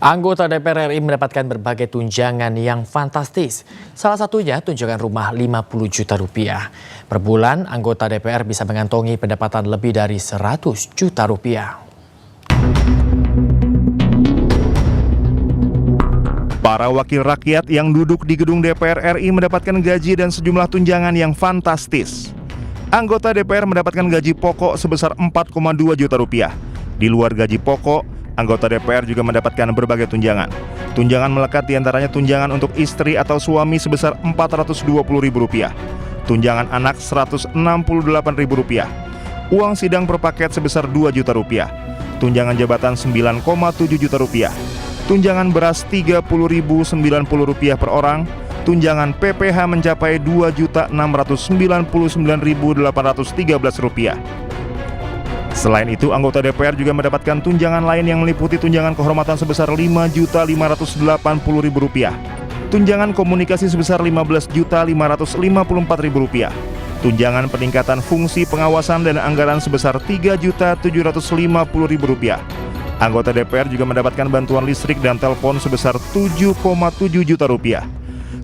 Anggota DPR RI mendapatkan berbagai tunjangan yang fantastis. Salah satunya tunjangan rumah 50 juta rupiah. Per bulan, anggota DPR bisa mengantongi pendapatan lebih dari 100 juta rupiah. Para wakil rakyat yang duduk di gedung DPR RI mendapatkan gaji dan sejumlah tunjangan yang fantastis. Anggota DPR mendapatkan gaji pokok sebesar 4,2 juta rupiah. Di luar gaji pokok, anggota DPR juga mendapatkan berbagai tunjangan. Tunjangan melekat diantaranya tunjangan untuk istri atau suami sebesar Rp420.000, tunjangan anak Rp168.000, uang sidang per paket sebesar Rp2 juta, tunjangan jabatan Rp9,7 juta, tunjangan beras Rp30.090 per orang, tunjangan PPH mencapai Rp2.699.813. Selain itu, anggota DPR juga mendapatkan tunjangan lain yang meliputi tunjangan kehormatan sebesar Rp5.580.000, tunjangan komunikasi sebesar Rp15.554.000, tunjangan peningkatan fungsi pengawasan dan anggaran sebesar Rp3.750.000. Anggota DPR juga mendapatkan bantuan listrik dan telepon sebesar Rp7,7 juta,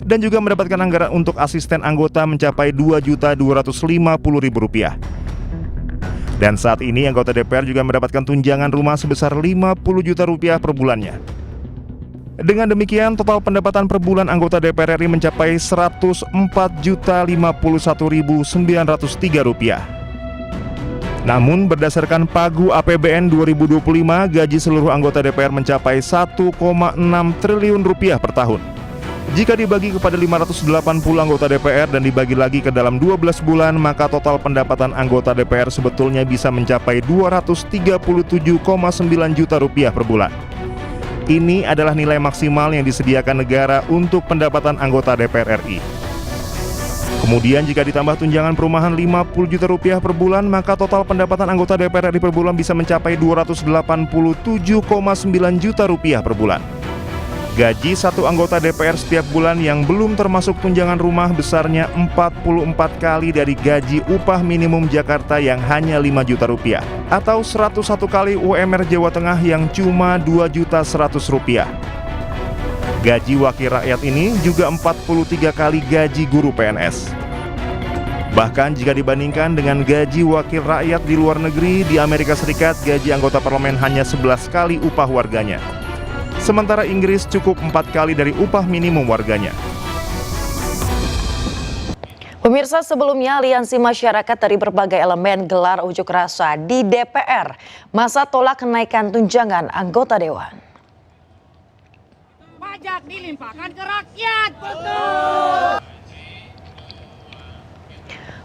dan juga mendapatkan anggaran untuk asisten anggota mencapai Rp2.250.000. Dan saat ini anggota DPR juga mendapatkan tunjangan rumah sebesar Rp50 juta per bulannya. Dengan demikian, total pendapatan per bulan anggota DPR RI mencapai Rp104.051.903. Namun berdasarkan Pagu APBN 2025, gaji seluruh anggota DPR mencapai Rp1,6 triliun per tahun. Jika dibagi kepada 580 anggota DPR dan dibagi lagi ke dalam 12 bulan, maka total pendapatan anggota DPR sebetulnya bisa mencapai Rp237,9 juta per bulan. Ini adalah nilai maksimal yang disediakan negara untuk pendapatan anggota DPR RI. Kemudian jika ditambah tunjangan perumahan Rp50 juta per bulan, maka total pendapatan anggota DPR RI per bulan bisa mencapai Rp287,9 juta per bulan. Gaji satu anggota DPR setiap bulan yang belum termasuk tunjangan rumah besarnya 44 kali dari gaji upah minimum Jakarta yang hanya Rp5 juta, atau 101 kali UMR Jawa Tengah yang cuma Rp2.100.000. Gaji wakil rakyat ini juga 43 kali gaji guru PNS. Bahkan jika dibandingkan dengan gaji wakil rakyat di luar negeri, di Amerika Serikat gaji anggota parlemen hanya 11 kali upah warganya. Sementara Inggris cukup 4 kali dari upah minimum warganya. Pemirsa, sebelumnya aliansi masyarakat dari berbagai elemen gelar unjuk rasa di DPR. Masa tolak kenaikan tunjangan anggota dewan. Pajak dilimpahkan ke rakyat. Betul.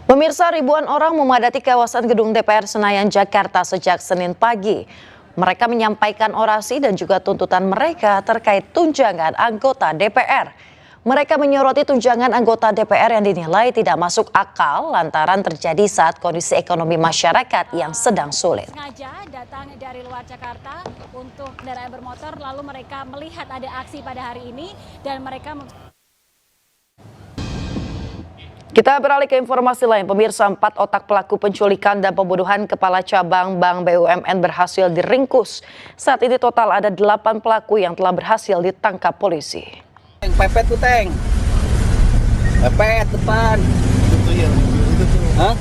Pemirsa, ribuan orang memadati kawasan gedung DPR Senayan, Jakarta sejak Senin pagi. Mereka menyampaikan orasi dan juga tuntutan mereka terkait tunjangan anggota DPR. Mereka menyoroti tunjangan anggota DPR yang dinilai tidak masuk akal lantaran terjadi saat kondisi ekonomi masyarakat yang sedang sulit. Sengaja datang dari luar Jakarta untuk kendaraan bermotor, lalu mereka melihat ada aksi pada hari ini dan mereka... Kita beralih ke informasi lain. Pemirsa, 4 otak pelaku penculikan dan pembunuhan kepala cabang Bank BUMN berhasil diringkus. Saat ini total ada 8 pelaku yang telah berhasil ditangkap polisi. Pepet tuh, Teng. Pepet depan. Itu ya. Itu tuh. Hah?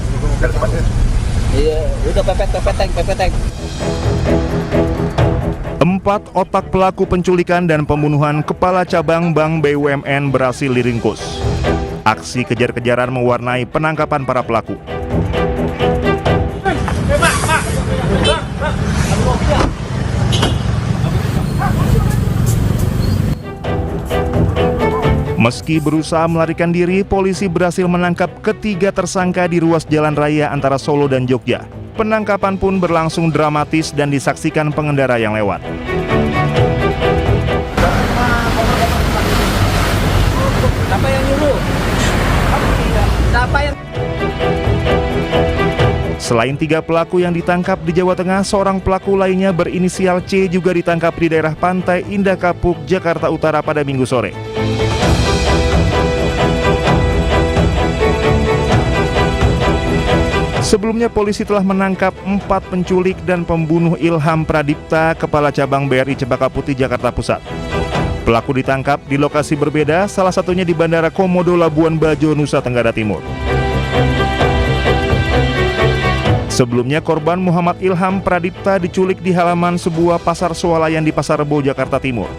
Iya, udah pepet, Teng. 4 otak pelaku penculikan dan pembunuhan kepala cabang Bank BUMN berhasil diringkus. Aksi kejar-kejaran mewarnai penangkapan para pelaku. Meski berusaha melarikan diri, polisi berhasil menangkap ketiga tersangka di ruas jalan raya antara Solo dan Jogja. Penangkapan pun berlangsung dramatis dan disaksikan pengendara yang lewat. Siapa yang nyuruh? Selain 3 pelaku yang ditangkap di Jawa Tengah, seorang pelaku lainnya berinisial C juga ditangkap di daerah Pantai Indah Kapuk, Jakarta Utara pada Minggu sore. Sebelumnya polisi telah menangkap 4 penculik dan pembunuh Ilham Pradipta, Kepala Cabang BRI Cempaka Putih, Jakarta Pusat. Pelaku ditangkap di lokasi berbeda, salah satunya di Bandara Komodo Labuan Bajo, Nusa Tenggara Timur. Sebelumnya korban Muhammad Ilham Pradipta diculik di halaman sebuah pasar swalayan di Pasar Rebo, Jakarta Timur.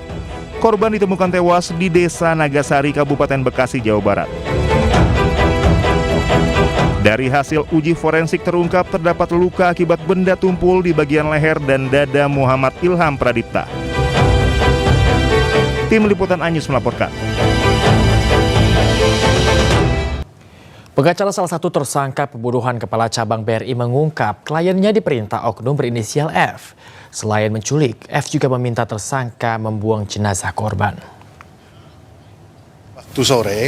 Korban ditemukan tewas di Desa Nagasari, Kabupaten Bekasi, Jawa Barat. Dari hasil uji forensik terungkap terdapat luka akibat benda tumpul di bagian leher dan dada Muhammad Ilham Pradipta. Tim Liputan Anyus melaporkan. Pengacara salah satu tersangka pembunuhan Kepala Cabang BRI mengungkap kliennya diperintah oknum berinisial F. Selain menculik, F juga meminta tersangka membuang jenazah korban. Waktu sore,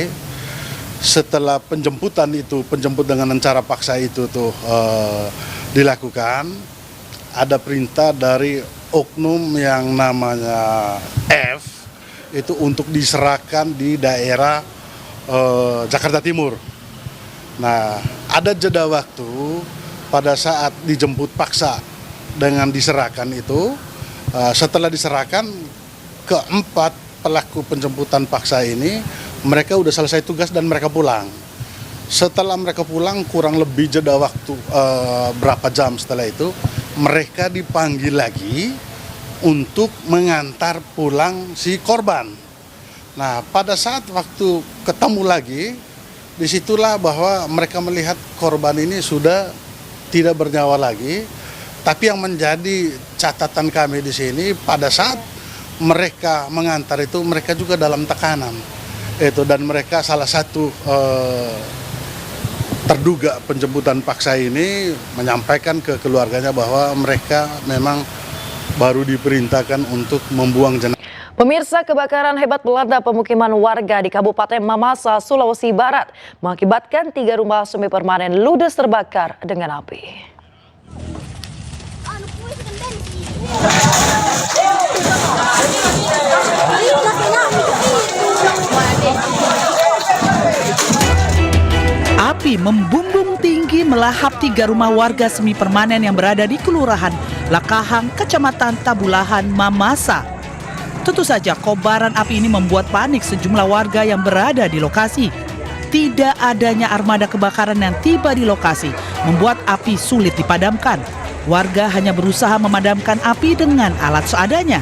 setelah penjemput dengan cara paksa itu dilakukan, ada perintah dari oknum yang namanya F itu untuk diserahkan di daerah Jakarta Timur. Nah, ada jeda waktu pada saat dijemput paksa dengan diserahkan itu, setelah diserahkan, keempat pelaku penjemputan paksa ini, mereka udah selesai tugas dan mereka pulang. Setelah mereka pulang, kurang lebih jeda waktu berapa jam setelah itu, mereka dipanggil lagi untuk mengantar pulang si korban. Nah, pada saat waktu ketemu lagi, disitulah bahwa mereka melihat korban ini sudah tidak bernyawa lagi. Tapi yang menjadi catatan kami di sini, pada saat mereka mengantar itu, mereka juga dalam tekanan. Dan mereka salah satu terduga penjemputan paksa ini menyampaikan ke keluarganya bahwa mereka memang baru diperintahkan untuk membuang jenazah. Pemirsa, kebakaran hebat melanda pemukiman warga di Kabupaten Mamasa, Sulawesi Barat, mengakibatkan 3 rumah semi permanen ludes terbakar dengan api. Api membumbung tinggi melahap 3 rumah warga semi permanen yang berada di Kelurahan Lakahang, Kecamatan Tabulahan, Mamasa. Tentu saja kobaran api ini membuat panik sejumlah warga yang berada di lokasi. Tidak adanya armada kebakaran yang tiba di lokasi membuat api sulit dipadamkan. Warga hanya berusaha memadamkan api dengan alat seadanya.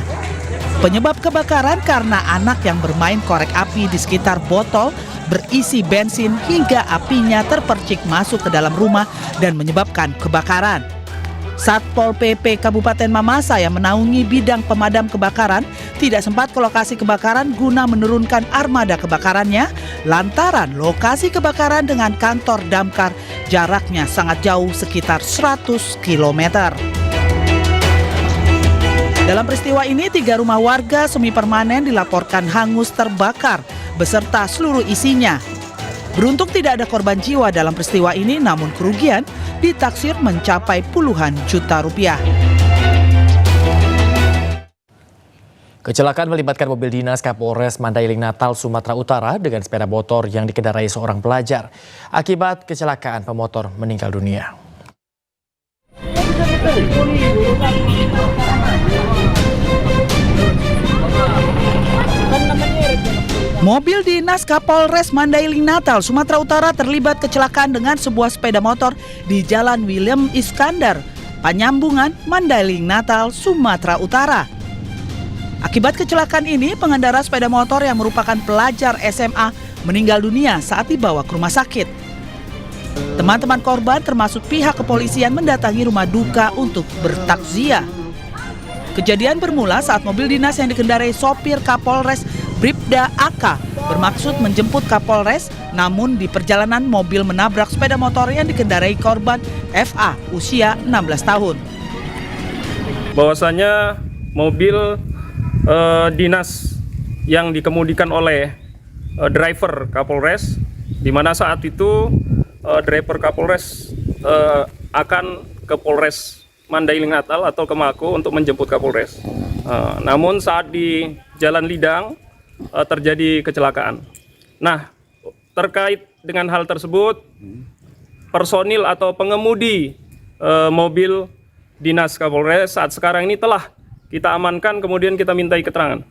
Penyebab kebakaran karena anak yang bermain korek api di sekitar botol berisi bensin hingga apinya terpercik masuk ke dalam rumah dan menyebabkan kebakaran. Satpol PP Kabupaten Mamasa yang menaungi bidang pemadam kebakaran tidak sempat ke lokasi kebakaran guna menurunkan armada kebakarannya lantaran lokasi kebakaran dengan kantor damkar jaraknya sangat jauh sekitar 100 km. Dalam peristiwa ini 3 rumah warga semi permanen dilaporkan hangus terbakar beserta seluruh isinya. Beruntung tidak ada korban jiwa dalam peristiwa ini, namun kerugian ditaksir mencapai puluhan juta rupiah. Kecelakaan melibatkan mobil dinas Kapolres Mandailing Natal, Sumatera Utara dengan sepeda motor yang dikendarai seorang pelajar. Akibat kecelakaan, pemotor meninggal dunia. Mobil dinas Kapolres Mandailing Natal, Sumatera Utara terlibat kecelakaan dengan sebuah sepeda motor di Jalan William Iskandar, Panyambungan, Mandailing Natal, Sumatera Utara. Akibat kecelakaan ini, pengendara sepeda motor yang merupakan pelajar SMA meninggal dunia saat dibawa ke rumah sakit. Teman-teman korban termasuk pihak kepolisian mendatangi rumah duka untuk bertakziah. Kejadian bermula saat mobil dinas yang dikendarai sopir Kapolres Bribda AK bermaksud menjemput Kapolres, namun di perjalanan mobil menabrak sepeda motor yang dikendarai korban FA usia 16 tahun. Bahwasanya mobil dinas yang dikemudikan oleh driver Kapolres, di mana saat itu driver Kapolres akan ke Polres Mandailing Natal atau ke Mako untuk menjemput Kapolres. Namun saat di Jalan Lidang terjadi kecelakaan. Nah, terkait dengan hal tersebut, personil atau pengemudi mobil dinas Kapolres saat sekarang ini telah kita amankan, kemudian kita mintai keterangan.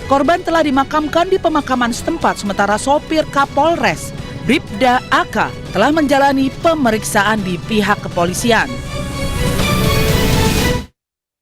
Korban telah dimakamkan di pemakaman setempat, sementara sopir Kapolres, Bribda AK, telah menjalani pemeriksaan di pihak kepolisian.